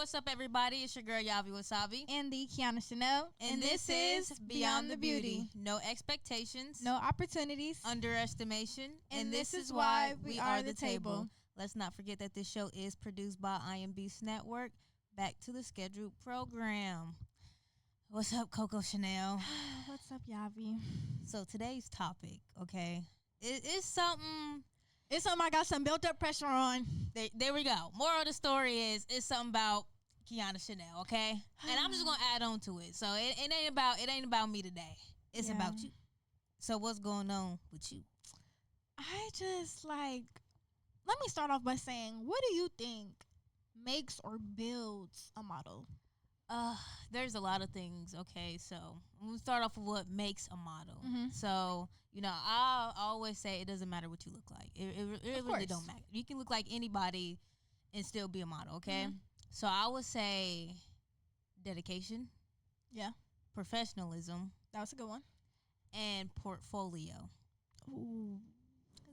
what's up, everybody? It's your girl, Yavi Wasabi. And the Kyanah. And this is Beyond the Beauty. No expectations. No opportunities. Underestimation. And this is why we are the table. Let's not forget that this show is produced by iambeastnetwork. Back to the scheduled program. What's up, Coco Chanel? What's up, Yavi? So today's topic, okay, it's something... It's something I got some built-up pressure on. There we go. Moral of the story is it's something about Kyanah Chanel, okay? And I'm just gonna add on to it. So it ain't about me today. It's about you. So what's going on with you? I just let me start off by saying, what do you think makes or builds a model? There's a lot of things. Okay, so we'll start off with what makes a model. Mm-hmm. So I always say it doesn't matter what you look like. It really don't matter. You can look like anybody and still be a model. Okay, So I would say dedication. Yeah. Professionalism. That was a good one. And portfolio. Ooh.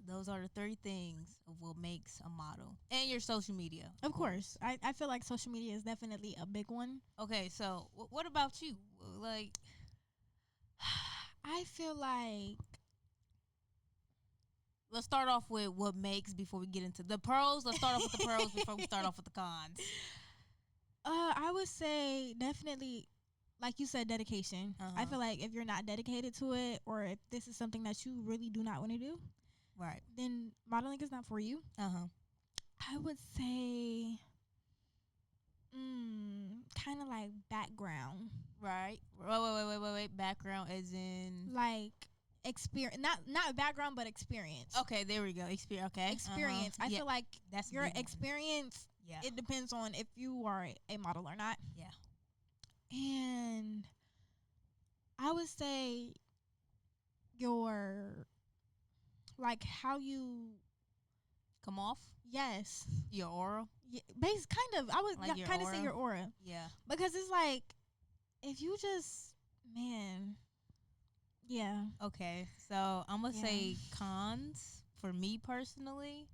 Those are the 3 things of what makes a model. And your social media. Of course. I feel like social media is definitely a big one. Okay, so what about you? I feel like... Let's start off with what makes before we get into the pros. Let's start off with the pros before we start off with the cons. I would say definitely, like you said, dedication. I feel like if you're not dedicated to it, or if this is something that you really do not want to do, right, then modeling is not for you. I would say kind of like background. Right. Wait. Background as in like experience, not background, but experience. Okay, there we go. Experience. I feel like that's your experience. Yeah. It depends on if you are a model or not. Yeah. And I would say your how you come off. Yes. Your aura. Yeah, kind of. I would kind of say your aura. Yeah. Because it's like if you just Yeah. Okay. So I'm gonna say cons for me personally.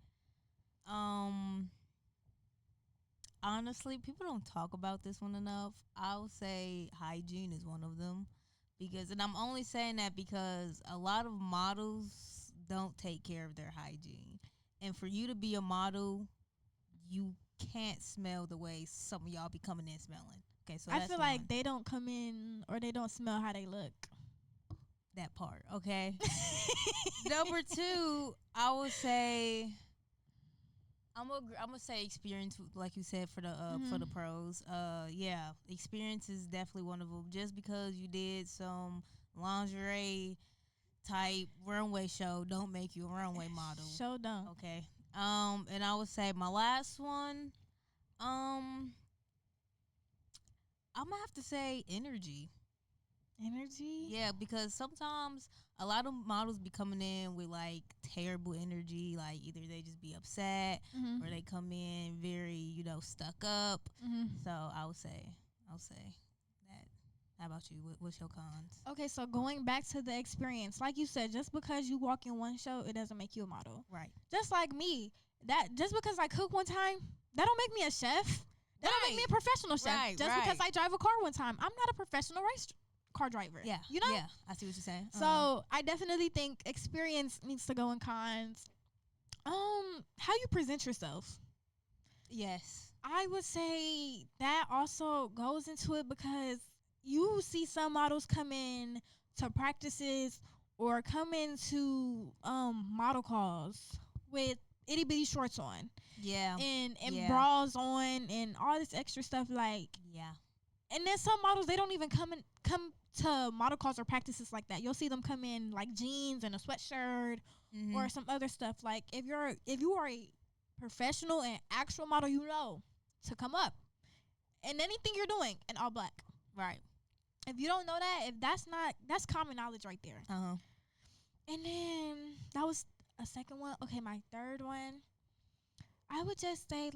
Honestly, people don't talk about this one enough. I'll say hygiene is one of them. And I'm only saying that because a lot of models don't take care of their hygiene. And for you to be a model, you can't smell the way some of y'all be coming in smelling. Okay, so I feel like they don't come in or they don't smell how they look. That part, okay. Number 2, I would say I'm gonna say experience, like you said, for the pros. Experience is definitely one of them. Just because you did some lingerie type runway show don't make you a runway model. Show don't. Okay. And I would say my last one, I'm gonna have to say energy. Energy? Yeah, because sometimes a lot of models be coming in with terrible energy. Like either they just be upset or they come in very, stuck up. So I'll say that. How about you? What's your cons? Okay, so going back to the experience, like you said, just because you walk in one show, it doesn't make you a model. Right. Just like me, that just because I cook one time, that don't make me a chef. That don't make me a professional chef. Right, just because I drive a car one time, I'm not a professional car driver. Yeah. You know? Yeah, I see what you're saying. So I definitely think experience needs to go in cons. How you present yourself. Yes. I would say that also goes into it because you see some models come in to practices or come into model calls with itty bitty shorts on. Yeah. And bras on and all this extra stuff yeah. And then some models, they don't even come to model calls or practices like that. You'll see them come in jeans and a sweatshirt or some other stuff. If you are a professional and actual model, to come up and anything you're doing in all black. Right. If you don't know that, that's common knowledge right there. And then that was a second one. Okay, my third one, I would just say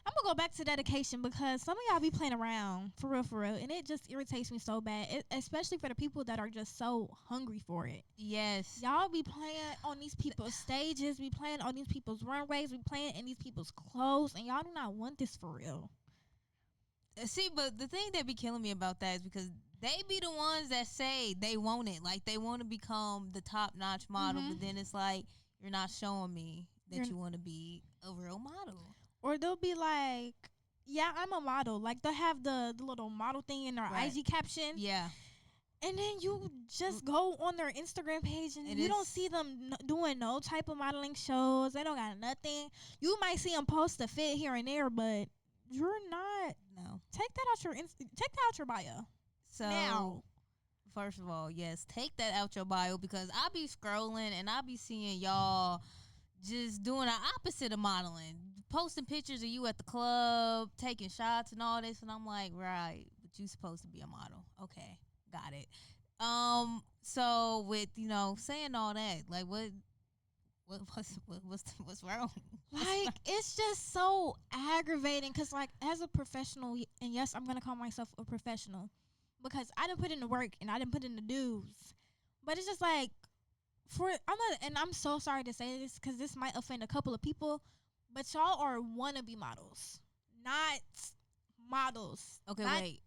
I'm gonna go back to dedication because some of y'all be playing around for real, and it just irritates me so bad. Especially for the people that are just so hungry for it. Yes, Y'all be playing on these people's stages, be playing on these people's runways, be playing in these people's clothes, and y'all do not want this for real. see, but the thing that be killing me about that is because they be the ones that say they want it, like they want to become the top notch model, but then it's like you're not showing me that you want to be a real model. Or they'll be like, yeah, I'm a model. Like, they'll have the little model thing in their IG caption. Yeah. And then you just go on their Instagram page and you don't see them doing no type of modeling shows. They don't got nothing. You might see them post a fit here and there, but you're not. No. Take that out your bio. So, now. First of all, yes, take that out your bio because I be scrolling and I be seeing y'all just doing the opposite of modeling, posting pictures of you at the club, taking shots and all this, and I'm like, right, but you supposed to be a model. Okay, got it. So with saying all that, like what's wrong? Like, it's just so aggravating because, like, as a professional, and yes, I'm gonna call myself a professional because I didn't put in the work and I didn't put in the dues, but it's just like. I'm so sorry to say this because this might offend a couple of people, but y'all are wannabe models, not models. Okay, wait.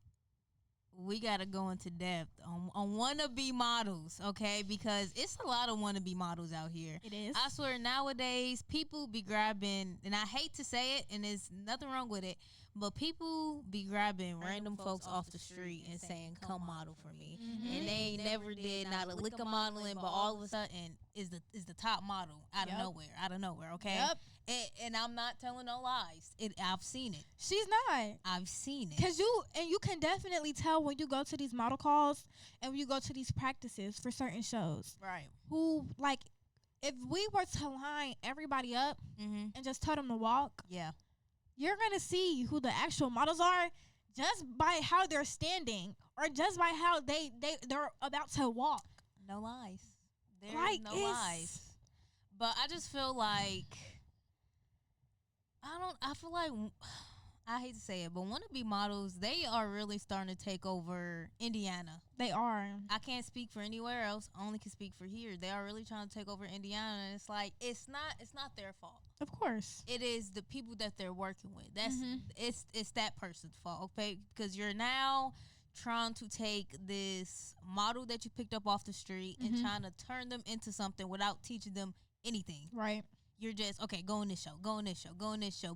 We gotta go into depth on wannabe models, okay? Because it's a lot of wannabe models out here. It is. I swear nowadays people be grabbing, and I hate to say it, and there's nothing wrong with it, but people be grabbing random folks off the street and saying, "Come model for me," and they ain't never did not a lick of modeling, but all of a sudden is the top model out of nowhere. Okay. Yep. And I'm not telling no lies. I've seen it. She's not. I've seen it. Cause you can definitely tell when you go to these model calls and when you go to these practices for certain shows. Right. Who, like, if we were to line everybody up and just tell them to walk. Yeah. You're going to see who the actual models are just by how they're standing or just by how they're about to walk. No lies. There's like, no lies. But I just feel like, I feel like, I hate to say it, but wannabe models, they are really starting to take over Indiana. They are. I can't speak for anywhere else. I only can speak for here. They are really trying to take over Indiana, and it's like it's not their fault. Of course, it is the people that they're working with. That's it's that person's fault, okay? Because you're now trying to take this model that you picked up off the street and trying to turn them into something without teaching them anything. Right. You're just, okay, go on this show,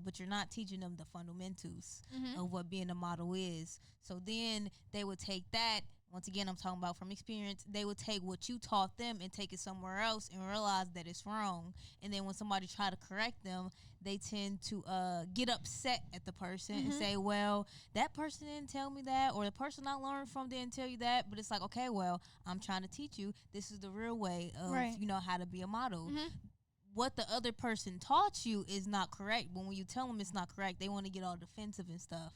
but you're not teaching them the fundamentals of what being a model is. So then they would take that, once again, I'm talking about from experience, they would take what you taught them and take it somewhere else and realize that it's wrong. And then when somebody try to correct them, they tend to get upset at the person and say, well, that person didn't tell me that, or the person I learned from didn't tell you that. But it's like, okay, well, I'm trying to teach you. This is the real way of, how to be a model. What the other person taught you is not correct. But when you tell them it's not correct, they want to get all defensive and stuff.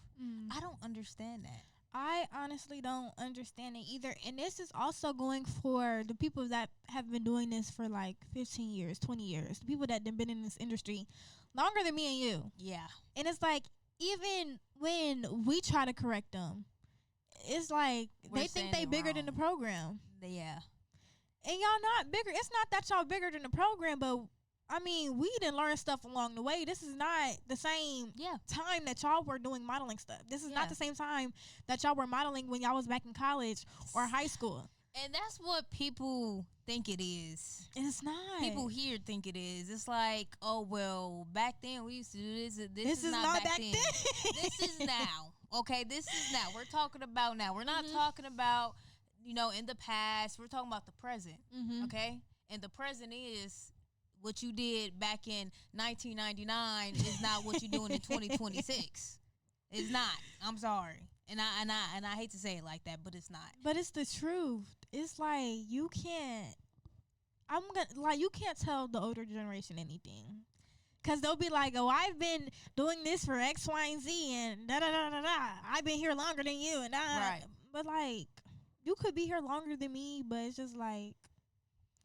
I don't understand that. I honestly don't understand it either. And this is also going for the people that have been doing this for like 15 years, 20 years. The people that have been in this industry longer than me and you. Yeah. And it's like, even when we try to correct them, it's like they think they bigger than the program. Yeah. And y'all not bigger. It's not that y'all bigger than the program, but I mean, we didn't learn stuff along the way. This is not the same time that y'all were doing modeling stuff. This is not the same time that y'all were modeling when y'all was back in college or high school. And that's what people think it is. It's not. People here think it is. It's like, oh, well, back then we used to do this. This is not back then. This is now. Okay, this is now. We're talking about now. We're not talking about, in the past. We're talking about the present. Okay? And the present is what you did back in 1999 is not what you're doing in 2026. It's not. I'm sorry. And I hate to say it like that, but it's not. But it's the truth. It's like you can't tell the older generation anything. Cause they'll be like, "Oh, I've been doing this for X, Y, and Z, and da da da da da. I've been here longer than you, and right." But like, you could be here longer than me, but it's just like,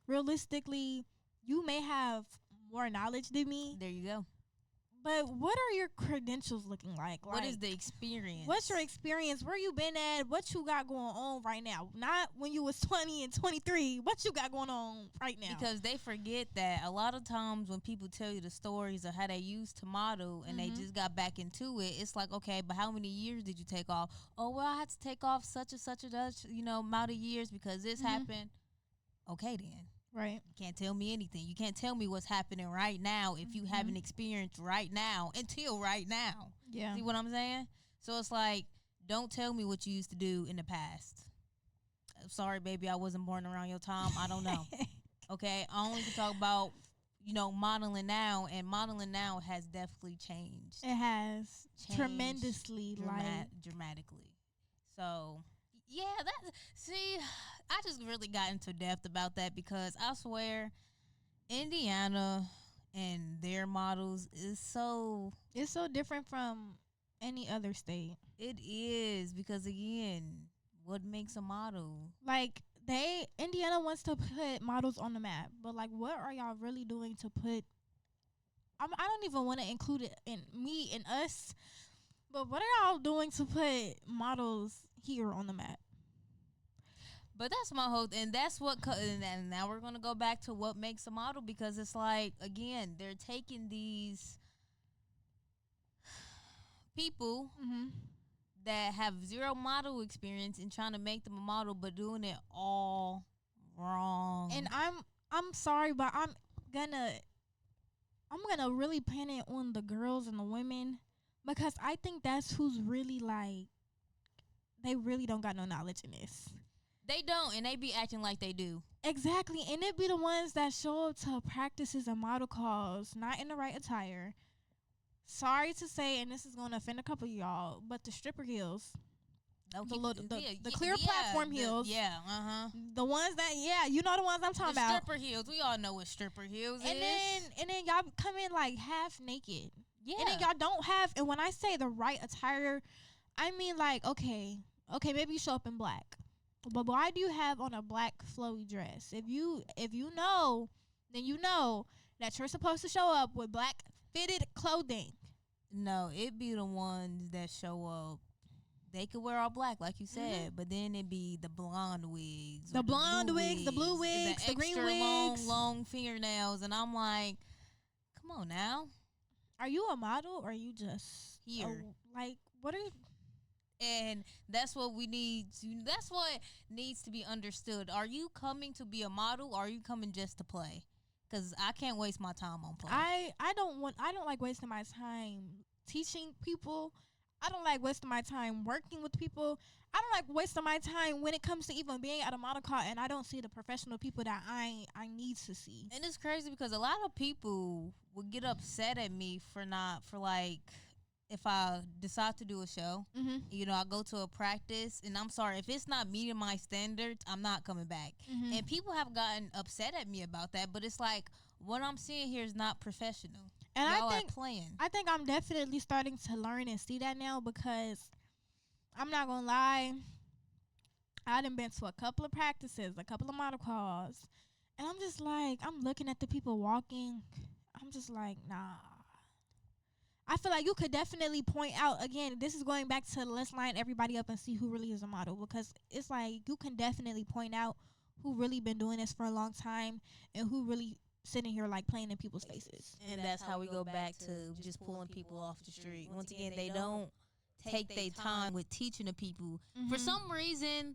realistically, you may have more knowledge than me. There you go. But what are your credentials looking like? What is the experience? What's your experience? Where you been at? What you got going on right now? Not when you was 20 and 23. What you got going on right now? Because they forget that a lot of times when people tell you the stories of how they used to model and they just got back into it, it's like, okay, but how many years did you take off? Oh, well, I had to take off such and such amount of years because this happened. Okay, then. Right. You can't tell me anything. You can't tell me what's happening right now if you haven't experienced right now until right now. Yeah. See what I'm saying? So it's like, don't tell me what you used to do in the past. Sorry, baby, I wasn't born around your time. I don't know. Okay? I only can talk about, modeling now, and modeling now has definitely changed. It has. Tremendously. Dramatically. So, yeah, I just really got into depth about that because I swear Indiana and their models is so... It's so different from any other state. It is because, again, what makes a model? Like, Indiana wants to put models on the map, but, like, what are y'all really doing to put... I don't even want to include it in me and us, but what are y'all doing to put models here on the map? But that's my whole, and that's what, and now we're going to go back to what makes a model, because it's like, again, they're taking these people that have zero model experience and trying to make them a model, but doing it all wrong. And I'm sorry, but I'm gonna really pin it on the girls and the women, because I think that's who's really, like, they really don't got no knowledge in this. They don't, and they be acting like they do. Exactly, and it be the ones that show up to practices and model calls not in the right attire. Sorry to say, and this is going to offend a couple of y'all, but the stripper heels, the clear platform heels, the ones that, you know the ones I'm talking about. Stripper heels, we all know what stripper heels is. And then y'all come in like half naked. Yeah. And then y'all don't have, and when I say the right attire, I mean like, okay, maybe you show up in black. But why do you have on a black flowy dress? If you know, then you know that you're supposed to show up with black fitted clothing. No, it be the ones that show up. They could wear all black, like you said, but then it be the blonde wigs, the blue wigs, the green wigs, long fingernails, and I'm like, come on now. Are you a model or are you just here? Like, what are you? And that's what we need to. That's what needs to be understood. Are you coming to be a model, or are you coming just to play? Because I can't waste my time on play. I don't like wasting my time teaching people. I don't like wasting my time working with people. I don't like wasting my time when it comes to even being at a model call and I don't see the professional people that I need to see. And it's crazy because a lot of people would get upset at me for like. If I decide to do a show, I go to a practice, and I'm sorry, if it's not meeting my standards, I'm not coming back. And people have gotten upset at me about that, but it's like, what I'm seeing here is not professional. And y'all are playing. I think I'm definitely starting to learn and see that now, because I'm not going to lie, I done been to a couple of practices, a couple of model calls, and I'm just like, I'm looking at the people walking, I'm just like, nah. I feel like you could definitely point out, again, this is going back to let's line everybody up and see who really is a model, because it's like you can definitely point out who really been doing this for a long time and who really sitting here like playing in people's faces. And that's how we go back to just pulling people off the street. Once again, they don't take their time with teaching the people. For some reason,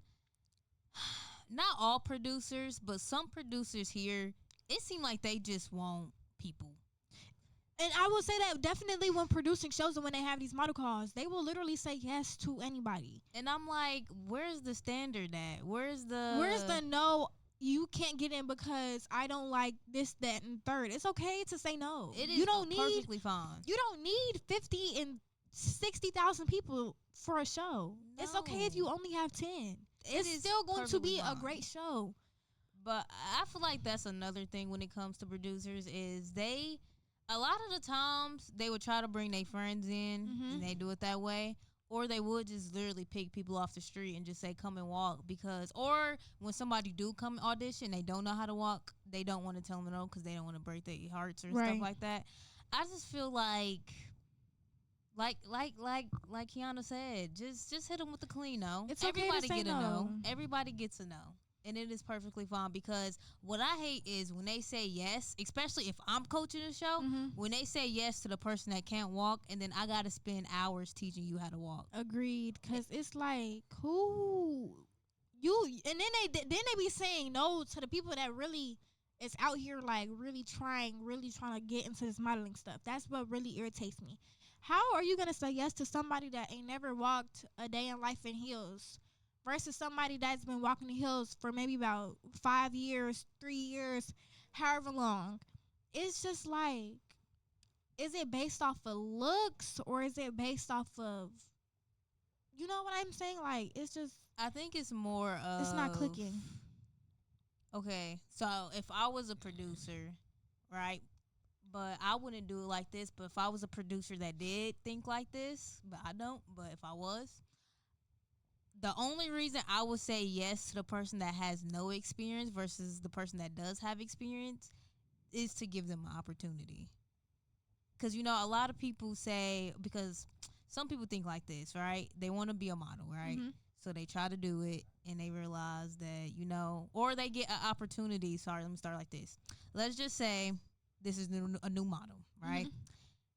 not all producers, but some producers here, it seems like they just want people. And I will say that definitely when producing shows and when they have these model calls, they will literally say yes to anybody. And I'm like, where's the standard at? Where's the no, you can't get in because I don't like this, that, and third. It's okay to say no. It is perfectly fine. You don't need 50 and 60,000 people for a show. No. It's okay if you only have 10. It's still going to be a great show. But I feel like that's another thing when it comes to producers is a lot of the times, they would try to bring their friends in, and they do it that way. Or they would just literally pick people off the street and just say, come and walk. Or when somebody do come audition, they don't know how to walk, they don't want to tell them no because they don't want to break their hearts or stuff like that. I just feel like Kyanah said, just hit them with the clean no. It's okay Everybody to say get a no. no. Everybody gets a no. And it is perfectly fine, because what I hate is when they say yes, especially if I'm coaching a show, when they say yes to the person that can't walk, and then I got to spend hours teaching you how to walk. Agreed, because it's like, who you, and then they be saying no to the people that really is out here, like, really trying to get into this modeling stuff. That's what really irritates me. How are you going to say yes to somebody that ain't never walked a day in life in heels versus somebody that's been walking the hills for maybe about 5 years, 3 years, however long? It's just like, is it based off of looks, or is it based off of, you know what I'm saying? Like, it's just, I think it's more of, it's not clicking. Okay, so if I was a producer, right, but I wouldn't do it like this, but if I was a producer that did think like this, but I don't, but if I was, the only reason I would say yes to the person that has no experience versus the person that does have experience is to give them an opportunity. Because, you know, a lot of people say, because some people think like this, right? They want to be a model, right? So they try to do it, and they realize that, you know, or they get an opportunity. Sorry, let me start like this. Let's just say this is a new model, right?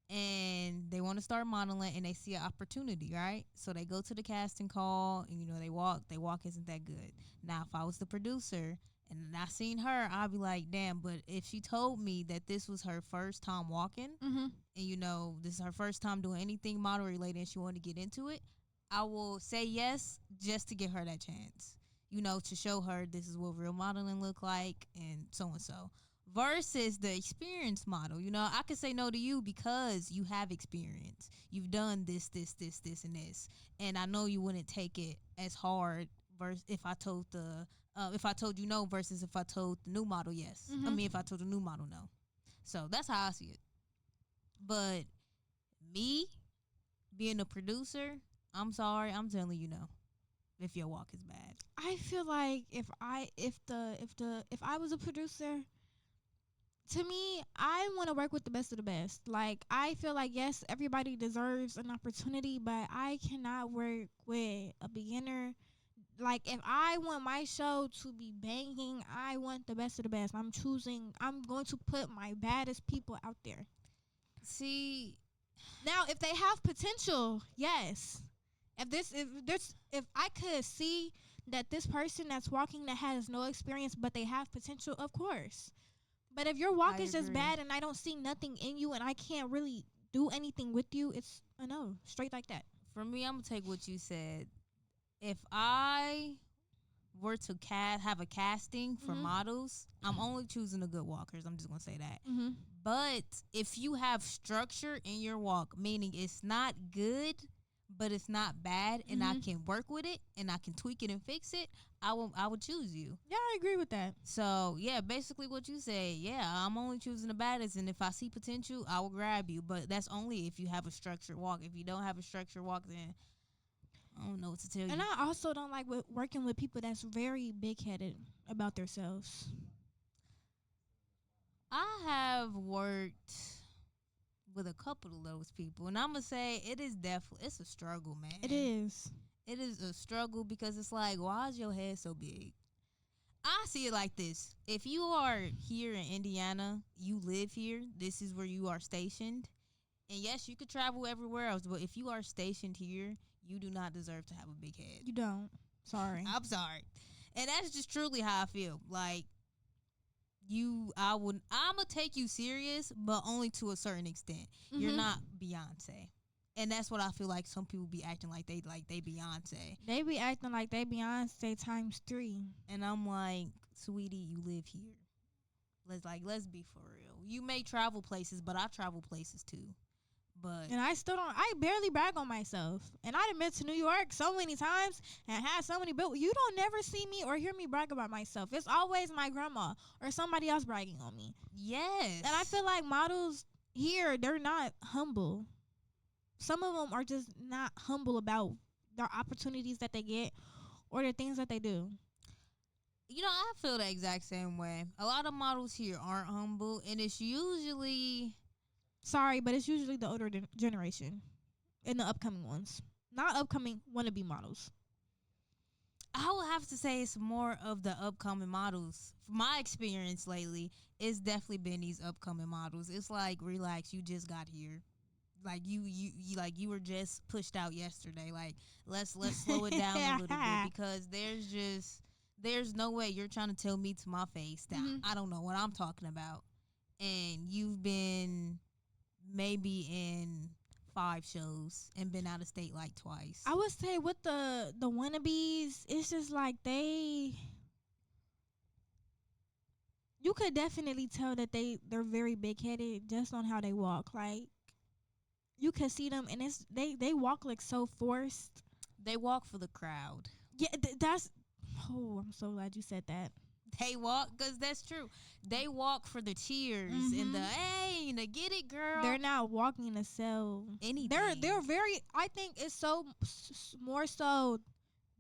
And they want to start modeling, and they see an opportunity, right? So they go to the casting call, and, you know, they walk isn't that good. Now, if I was the producer and I seen her, I'd be like, damn, but if she told me that this was her first time walking, and, you know, this is her first time doing anything model related, and she wanted to get into it, I will say yes just to give her that chance, you know, to show her this is what real modeling look like, and so and so. Versus the experienced model, you know, I could say no to you because you have experience. You've done this, and this, and I know you wouldn't take it as hard. Versus if I told you no, versus if I told the new model yes. I mean, if I told the new model no. So that's how I see it. But me being a producer, I'm sorry, I'm telling you no. If your walk is bad, I feel like if I was a producer, to me, I want to work with the best of the best. Like, I feel like, yes, everybody deserves an opportunity, but I cannot work with a beginner. Like, if I want my show to be banging, I want the best of the best. I'm going to put my baddest people out there. See, now, if they have potential, yes. If I could see that this person that's walking that has no experience, but they have potential, of course. But if your walk is just bad and I don't see nothing in you and I can't really do anything with you, it's a no, straight like that. For me, I'm going to take what you said. If I were to have a casting for models, I'm only choosing the good walkers. I'm just going to say that. But if you have structure in your walk, meaning it's not good, but it's not bad, and I can work with it, and I can tweak it and fix it, I would choose you. Yeah, I agree with that. So, yeah, basically what you say, yeah, I'm only choosing the baddest, and if I see potential, I will grab you. But that's only if you have a structured walk. If you don't have a structured walk, then I don't know what to tell you. And I also don't like working with people that's very big-headed about themselves. I have worked with a couple of those people, and I'm gonna say it's a struggle, man. It is a struggle, because it's like, why is your head so big? I see it like this: if you are here in Indiana, you live here, this is where you are stationed, and yes, you could travel everywhere else, but if you are stationed here, you do not deserve to have a big head. You don't. Sorry. I'm sorry. And that's just truly how I feel. Like, I'm gonna take you serious, but only to a certain extent. You're not Beyonce. And that's what I feel like some people be acting like they Beyonce. They be acting like they Beyonce times 3. And I'm like, sweetie, you live here. Let's be for real. You may travel places, but I travel places too. And I barely brag on myself. And I done been to New York so many times and had so many bills. You don't never see me or hear me brag about myself. It's always my grandma or somebody else bragging on me. Yes. And I feel like models here, they're not humble. Some of them are just not humble about their opportunities that they get or the things that they do. You know, I feel the exact same way. A lot of models here aren't humble, and it's usually Sorry, but it's usually the older generation and the upcoming ones, not upcoming wannabe models. I would have to say it's more of the upcoming models. From my experience lately, it's definitely been these upcoming models. It's like, relax, you just got here. Like you like you were just pushed out yesterday. Like let's slow it down a little bit, because there's no way you're trying to tell me to my face that I don't know what I'm talking about. And you've been maybe in 5 shows and been out of state like twice. I would say with the wannabes, it's just like you could definitely tell that they're very big headed just on how they walk. Like you can see them, and it's they walk like so forced. They walk for the crowd. Yeah, that's. Oh, I'm so glad you said that. They walk, because that's true. They walk for the cheers and the, hey, to get it, girl. They're not walking to sell anything. They're very. I think it's so more so.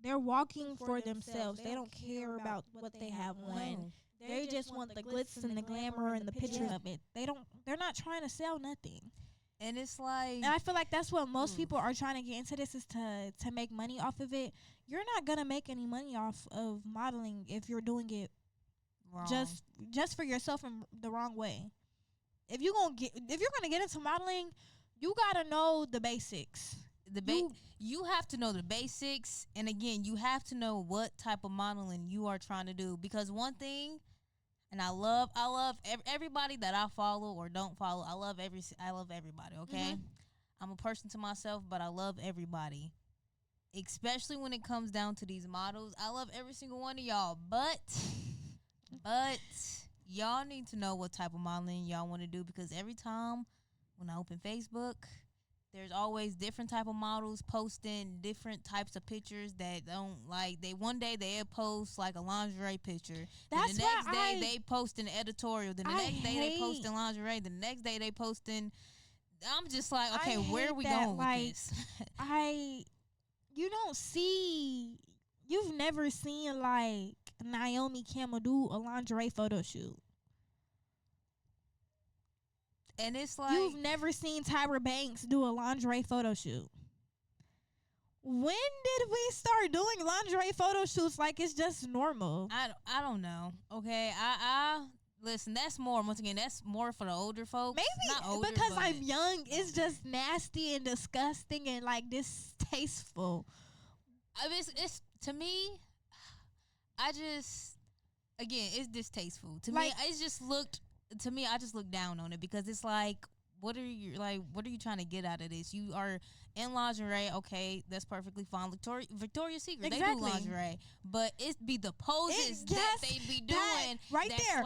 They're walking for themselves. They don't care about what they have on. They just want the glitz and the glamour and the picture of it. They're not trying to sell nothing. And it's like, and I feel like that's what most people are trying to get into this, is to make money off of it. You're not gonna make any money off of modeling if you're doing it wrong. Just for yourself in the wrong way. If you're gonna get into modeling, you gotta know the basics. You have to know the basics, and again, you have to know what type of modeling you are trying to do. Because one thing, and I love everybody that I follow or don't follow. I love everybody. Okay, I'm a person to myself, but I love everybody. Especially when it comes down to these models, I love every single one of y'all. But y'all need to know what type of modeling y'all want to do, because every time when I open Facebook, there's always different type of models posting different types of pictures that don't, like, they one day they'll post like a lingerie picture. That's then the next day they post an editorial. Then the next day they posting lingerie. The next day they posting. I'm just like, okay, where are we going with this? You've never seen like Naomi Campbell do a lingerie photo shoot. And it's like, you've never seen Tyra Banks do a lingerie photo shoot. When did we start doing lingerie photo shoots like it's just normal? I don't know. Okay, I listen. That's more, once again, that's more for the older folks. Maybe not older, because I'm young, it's just nasty and disgusting and like distasteful. It's to me. It's distasteful to like, me. It's just looked. To me, I just look down on it, because it's like, what are you trying to get out of this? You are in lingerie, okay, that's perfectly fine. Victoria's Secret, exactly. They do lingerie, but it be the poses that they be doing right there.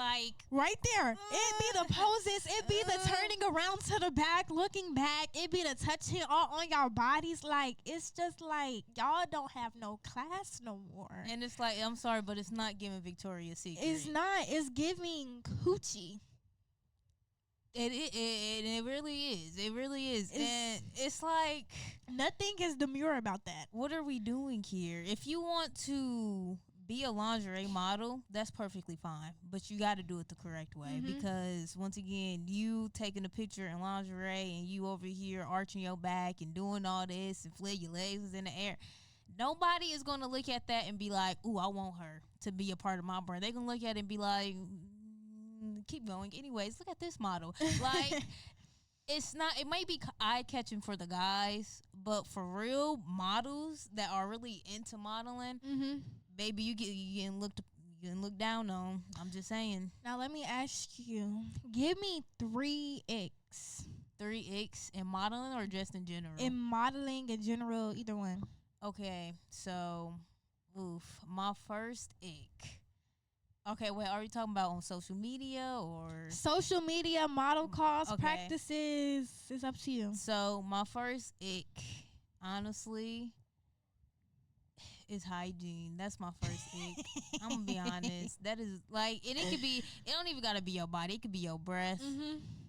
It be the poses, it be the turning around to the back, looking back, it be the touching all on y'all bodies. Like, it's just like, y'all don't have no class no more. And it's like, I'm sorry, but it's not giving Victoria's Secret. It's not. It's giving coochie. It really is. It really is. And it's like, nothing is demure about that. What are we doing here? If you want to be a lingerie model, that's perfectly fine. But you got to do it the correct way. Because, once again, you taking a picture in lingerie and you over here arching your back and doing all this and flailing your legs in the air. Nobody is going to look at that and be like, ooh, I want her to be a part of my brand. They're going to look at it and be like, keep going. Anyways, look at this model. Like, it's not, it might be eye-catching for the guys, but for real models that are really into modeling, baby, you getting looked down on. I'm just saying. Now, let me ask you, give me 3 icks. 3 icks in modeling or just in general? In modeling in general, either one. Okay, so, my first ick. Okay, wait, are you talking about on social media or? Social media, model calls, practices. It's up to you. So, my first ick, honestly, is hygiene. That's my first ick. I'm going to be honest. That is, like, and it could be, it don't even got to be your body. It could be your breath.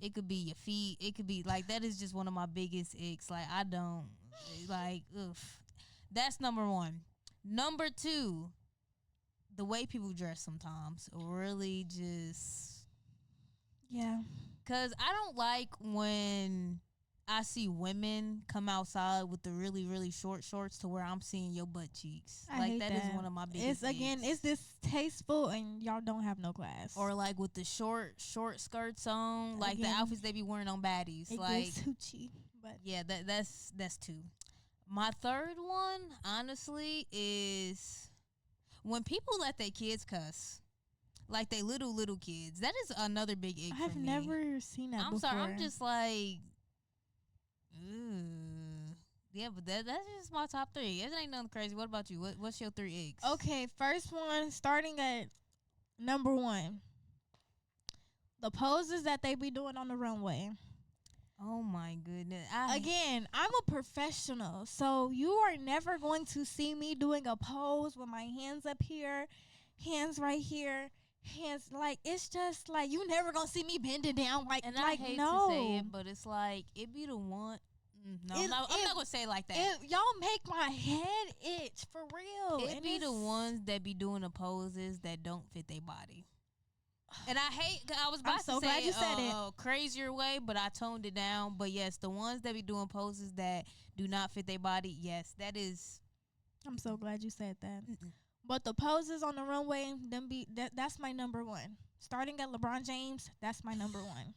It could be your feet. It could be, like, that is just one of my biggest icks. Like, I don't, like, oof. That's number 1. Number 2, the way people dress sometimes really just... Yeah. Cause I don't like when I see women come outside with the really, really short shorts to where I'm seeing your butt cheeks. I like hate that is one of my biggest it's distasteful and y'all don't have no class. Or like with the short skirts on, like the outfits they be wearing on baddies. It like gets hoochie, but yeah, that's two. My third one, honestly, is when people let their kids cuss. Like they little kids. That is another big ick for me. I've never seen that before. Sorry, I'm just like, ooh. Yeah, but that's just my top three. It ain't nothing crazy. What about you? What's your three icks? Okay, first one, starting at number 1. The poses that they be doing on the runway. Oh my goodness. Again, I'm a professional, so you are never going to see me doing a pose with my hands up here, hands right here, hands like it's just like you never gonna see me bending down like and like I hate no. to say it, but it's like it be the one. No, I'm not gonna say it like that. Y'all make my head itch for real. It be the ones that be doing the poses that don't fit their body. And I was about to say it crazier way, but I toned it down. But yes, the ones that be doing poses that do not fit their body, yes, that is. I'm so glad you said that. But the poses on the runway, that's my number 1. Starting at LeBron James, that's my number 1.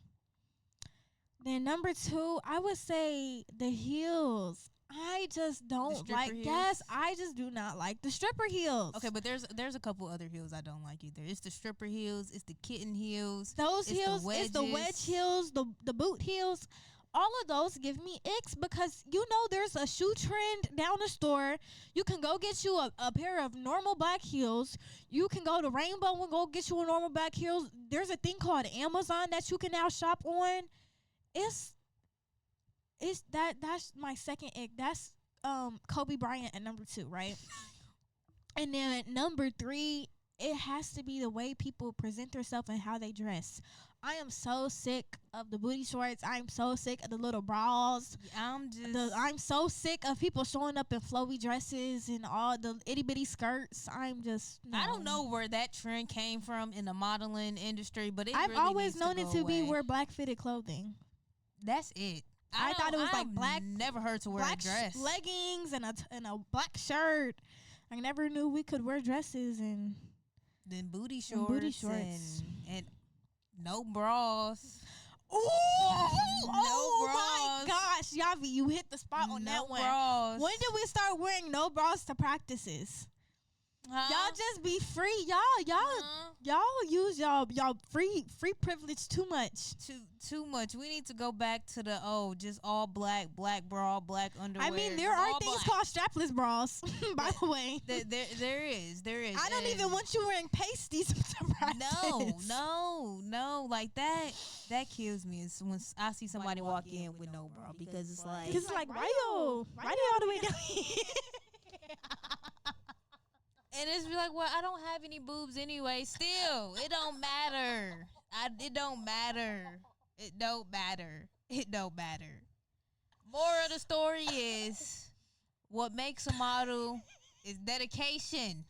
Then number 2, I would say the heels. I just don't like. Heels? Yes, I just do not like the stripper heels. Okay, but there's a couple other heels I don't like either. It's the stripper heels. It's the kitten heels. Those heels. It's the wedge heels. The boot heels. All of those give me icks because you know there's a shoe trend down the store. You can go get you a pair of normal black heels. You can go to Rainbow and go get you a normal black heels. There's a thing called Amazon that you can now shop on. That's my second ick. That's Kobe Bryant at number 2, right? And then at number 3, it has to be the way people present themselves and how they dress. I am so sick of the booty shorts. I'm so sick of the little bras. I'm so sick of people showing up in flowy dresses and all the itty bitty skirts. No. I don't know where that trend came from in the modeling industry, but I've really always known it to away. be wear black fitted clothing. That's it. I thought it was like black. Never heard to wear a dress, leggings, and a black shirt. I never knew we could wear dresses and then booty shorts and no bras. Ooh, oh my gosh, Yavi, you hit the spot on that one. Bras. When did we start wearing no bras to practices? Y'all just be free, y'all use y'all free privilege too much. Too much. We need to go back to the just all black bra, black underwear. I mean, there are things called strapless bras. By the way, there is. I don't even want you wearing pasties to practice. No, like that kills me. Is when I see somebody walk in with no bra because it's like why you all the way down here? And it's like, well, I don't have any boobs anyway. Still, it don't matter. It don't matter. It don't matter. It don't matter. Moral of the story is, what makes a model is dedication.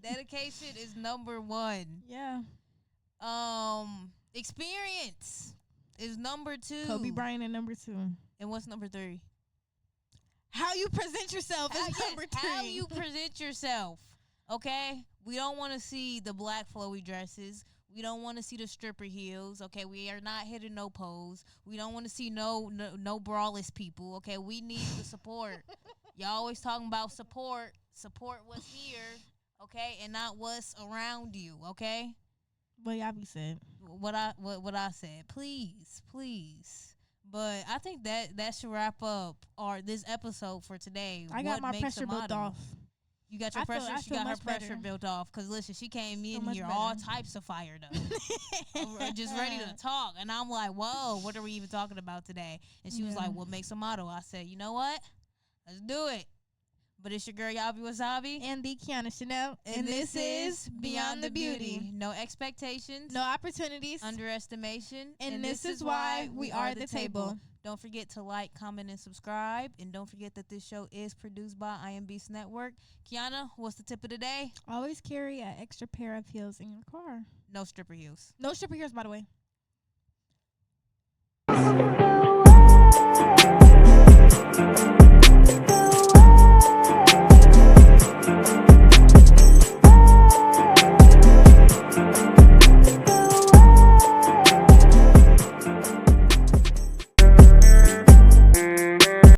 Dedication is number 1. Yeah. Experience is number 2. Kobe Bryant at number 2. And what's number 3? How you present yourself is number 3. How you present yourself. Okay, we don't want to see the black flowy dresses. We don't want to see the stripper heels. Okay, we are not hitting no pose. We don't want to see no braless people. Okay, we need the support. Y'all always talking about support. Support what's here. Okay, and not what's around you. Okay. What Yavi said. What I said. Please. But I think that should wrap up this episode for today. I got my pressure built off. You got your pressure. She got her pressure built off. Cause listen, she came in here all types of fired up, just ready to talk. And I'm like, whoa, what are we even talking about today? And she was like, what makes a model? I said, you know what? Let's do it. But it's your girl Yavi Wasabi and the Kyanah Chanel, and this is Beyond the Beauty. No expectations, no opportunities, underestimation, and this is why we are the table. Don't forget to like, comment, and subscribe. And don't forget that this show is produced by iambeastnetwork. Kyanah, what's the tip of the day? Always carry an extra pair of heels in your car. No stripper heels. No stripper heels, by the way.